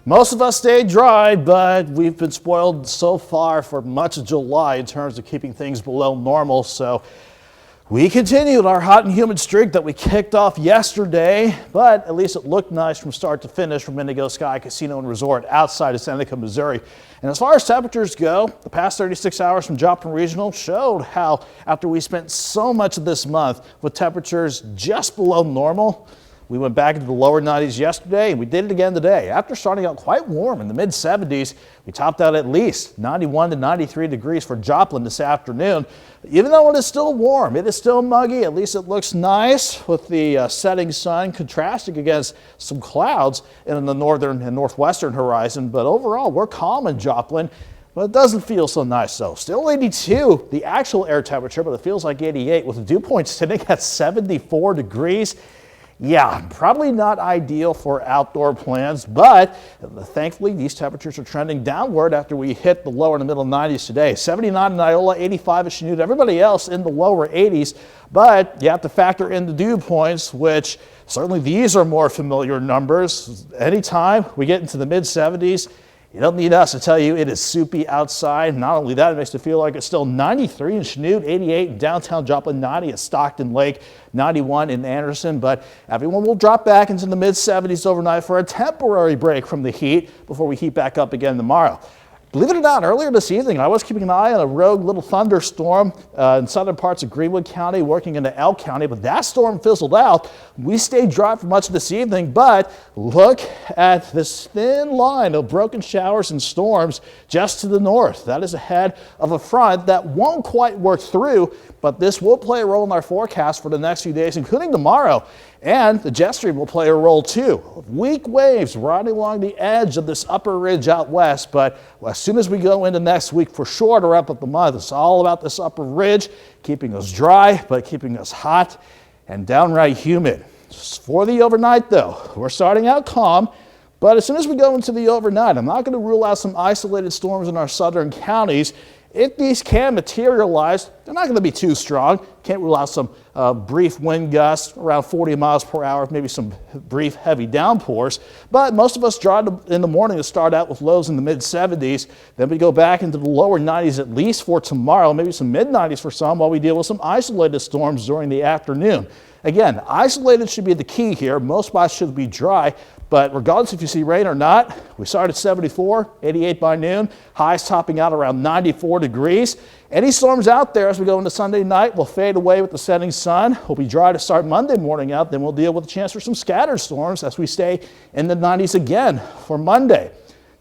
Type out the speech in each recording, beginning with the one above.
Most of us stayed dry, but we've been spoiled so far for much of July in terms of keeping things below normal. So we continued our hot and humid streak that we kicked off yesterday, but at least it looked nice from start to finish from Indigo Sky Casino and Resort outside of Seneca, Missouri. And as far as temperatures go, the past 36 hours from Joplin Regional showed how after we spent so much of this month with temperatures just below normal, we went back into the lower 90s yesterday, and we did it again today. After starting out quite warm in the mid 70s, we topped out at least 91 to 93 degrees for Joplin this afternoon. Even though it is still warm, it is still muggy. At least it looks nice with the setting sun contrasting against some clouds in the northern and northwestern horizon. But overall, we're calm in Joplin. But it doesn't feel so nice though. Still 82, the actual air temperature, but it feels like 88 with the dew point sitting at 74 degrees. Yeah, probably not ideal for outdoor plans, but thankfully these temperatures are trending downward after we hit the lower in the middle 90s today. 79 in Iola, 85 at Chanute, everybody else in the lower 80s, but you have to factor in the dew points, which certainly these are more familiar numbers. Anytime we get into the mid 70s, you don't need us to tell you it is soupy outside. Not only that, it makes it feel like it's still 93 in Chanute, 88 in downtown Joplin, 90 at Stockton Lake, 91 in Anderson. But everyone will drop back into the mid 70s overnight for a temporary break from the heat before we heat back up again tomorrow. Believe it or not, earlier this evening, I was keeping an eye on a rogue little thunderstorm in southern parts of Greenwood County, working into Elk County, but that storm fizzled out. We stayed dry for much of this evening, but look at this thin line of broken showers and storms just to the north. That is ahead of a front that won't quite work through, but this will play a role in our forecast for the next few days, including tomorrow. And the jet stream will play a role too. Weak waves riding along the edge of this upper ridge out west, but as soon as we go into next week for sure to wrap up the month, it's all about this upper ridge, keeping us dry, but keeping us hot and downright humid. For the overnight though, we're starting out calm, but as soon as we go into the overnight, I'm not going to rule out some isolated storms in our southern counties. If these can materialize, they're not going to be too strong. Can't rule out some brief wind gusts around 40 miles per hour, maybe some brief heavy downpours. But most of us dry in the morning to start out with lows in the mid 70s. Then we go back into the lower 90s at least for tomorrow, maybe some mid 90s for some, while we deal with some isolated storms during the afternoon. Again, isolated should be the key here. Most spots should be dry, but regardless if you see rain or not, we start at 74, 88 by noon, highs topping out around 94 degrees. Any storms out there as we go into Sunday night will fade away with the setting sun. We'll be dry to start Monday morning out, then we'll deal with a chance for some scattered storms as we stay in the 90s again for Monday.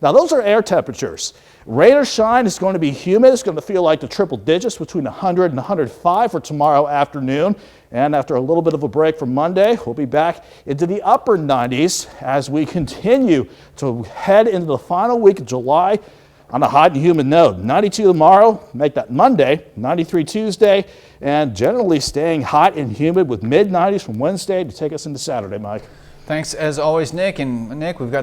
Now those are air temperatures. Rain or shine is going to be humid. It's going to feel like the triple digits between 100 and 105 for tomorrow afternoon. And after a little bit of a break from Monday, we'll be back into the upper 90s as we continue to head into the final week of July on a hot and humid note. 92 tomorrow, make that Monday, 93 Tuesday, and generally staying hot and humid with mid 90s from Wednesday to take us into Saturday, Mike. Thanks as always, Nick. And Nick, we've got